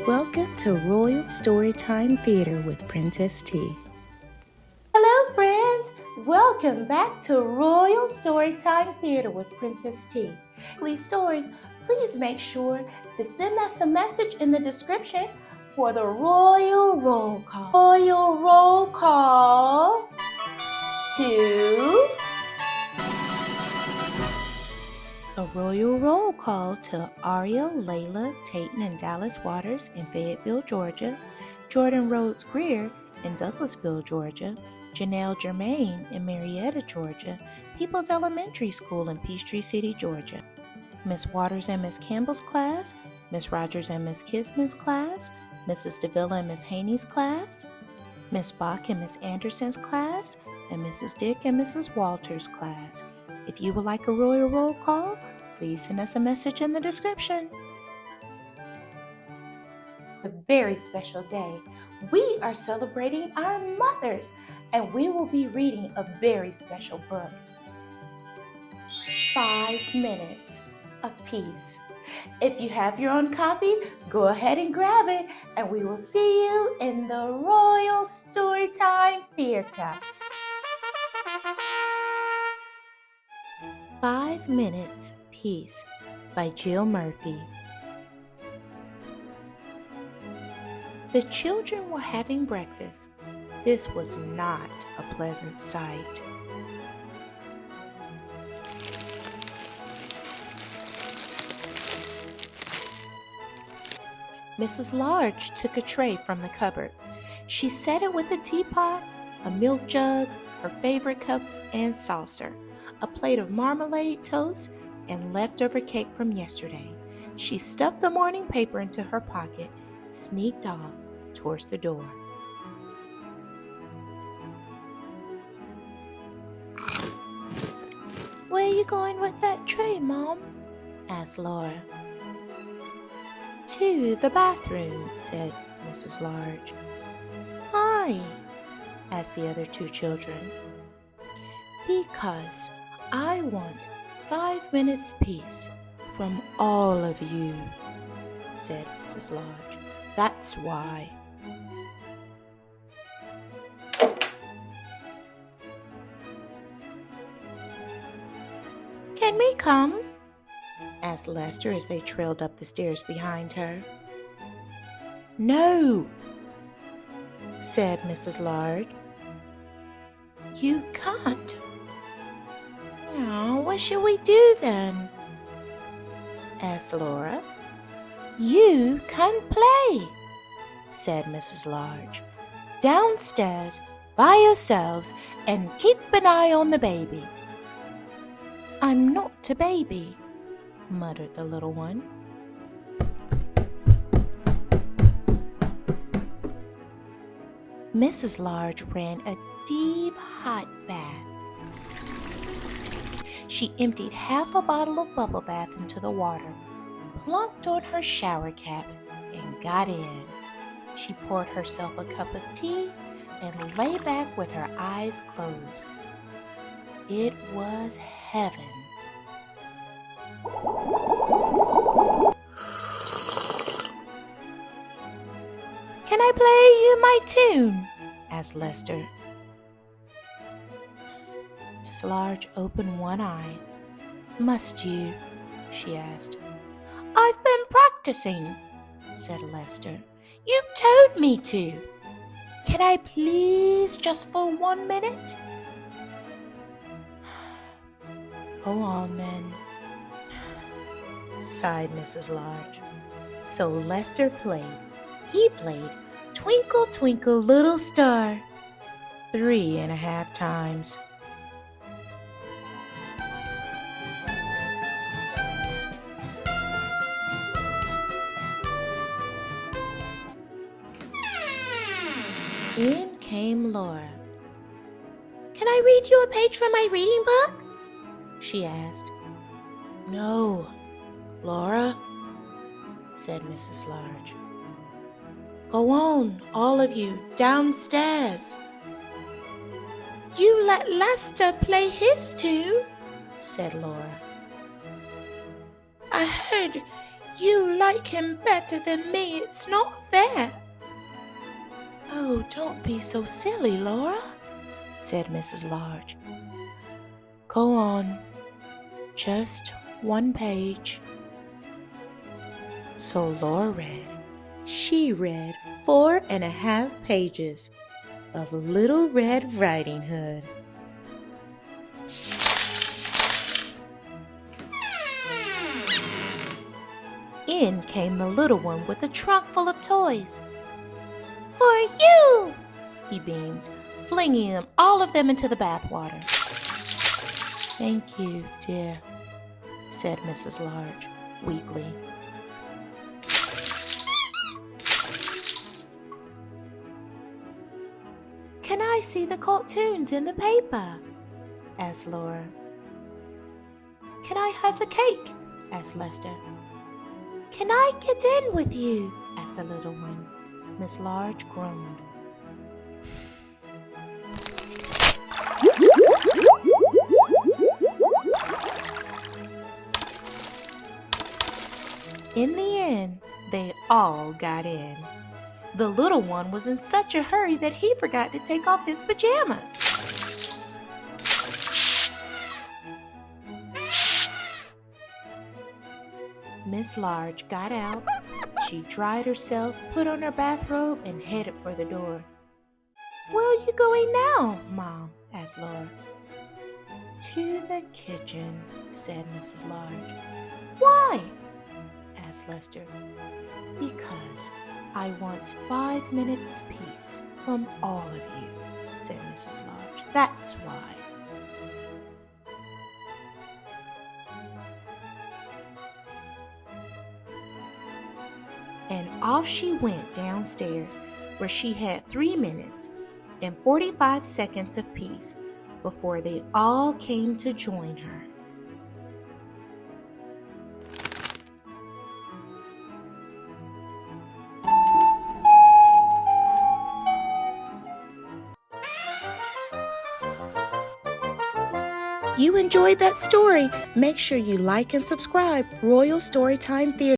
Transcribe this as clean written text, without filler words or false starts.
Welcome to Royal Storytime Theater with Princess T. Hello, friends. Welcome back to Royal Storytime Theater with Princess T. Please stories, please make sure to send us a message in the description for the Royal Roll Call. Royal Roll Call to... A royal roll call to Ariel, Layla, Tayton, and Dallas Waters in Fayetteville, Georgia, Jordan Rhodes Greer in Douglasville, Georgia, Janelle Germain in Marietta, Georgia, Peoples Elementary School in Peachtree City, Georgia, Miss Waters and Miss Campbell's class, Miss Rogers and Miss Kisman's class, Mrs. DeVilla and Miss Haney's class, Miss Bach and Miss Anderson's class, and Mrs. Dick and Mrs. Walters' class. If you would like a royal roll call, please send us a message in the description. A very special day. We are celebrating our mothers, and we will be reading a very special book. 5 minutes of peace. If you have your own copy, go ahead and grab it, and we will see you in the Royal Storytime Theater. 5 Minutes Peace by Jill Murphy. The children were having breakfast. This was not a pleasant sight. Mrs. Large took a tray from the cupboard. She set it with a teapot, a milk jug, her favorite cup and saucer, a plate of marmalade toast, and leftover cake from yesterday. She stuffed the morning paper into her pocket and sneaked off towards the door. "Where are you going with that tray, Mom?" asked Laura. "To the bathroom," said Mrs. Large. "Why?" asked the other two children. "Because I want 5 minutes peace from all of you," said Mrs. Large. "That's why." "Can we come?" asked Lester as they trailed up the stairs behind her. "No," said Mrs. Large. "You can't." "Oh, what should we do then?" asked Laura. "You can play," said Mrs. Large. "Downstairs by yourselves and keep an eye on the baby." "I'm not a baby," muttered the little one. Mrs. Large ran a deep hot bath. She emptied half a bottle of bubble bath into the water, plunked on her shower cap, and got in. She poured herself a cup of tea and lay back with her eyes closed. It was heaven. "Can I play you my tune?" asked Lester. Miss Large opened one eye. "Must you?" she asked. "I've been practicing," said Lester. "You told me to. Can I please just for 1 minute?" "Go on then," sighed Mrs. Large. So Lester played. He played "Twinkle, Twinkle, Little Star" 3.5 times. In came Laura. "Can I read you a page from my reading book?" she asked. "No, Laura," said Mrs. Large. "Go on, all of you, downstairs." "You let Lester play his tune," said Laura. "I heard You like him better than me. It's not fair. Oh, don't be so silly, Laura, said Mrs. Large. Go on. Just one page. So Laura read. She read 4.5 pages of Little Red Riding Hood. In came the little one with a trunk full of toys. For you, he beamed, flinging all of them into the bathwater. Thank you, dear, said Mrs. Large weakly. Can I see the cartoons in the paper? Asked Laura. Can I have the cake? Asked Lester. Can I get in with you? Asked the little one. Miss Large groaned. In the end, they all got in. The little one was in such a hurry that he forgot to take off his pajamas. Miss Large got out. She dried herself, put on her bathrobe, and headed for the door. Where are you going now, Mom? Asked Laura. To the kitchen, said Mrs. Large. Why? Asked Lester. Because I want 5 minutes peace from all of you, said Mrs. Large. That's why. And off she went downstairs, where she had 3 minutes and 45 seconds of peace before they all came to join her. You enjoyed that story? Make sure you like and subscribe Royal Storytime Theater.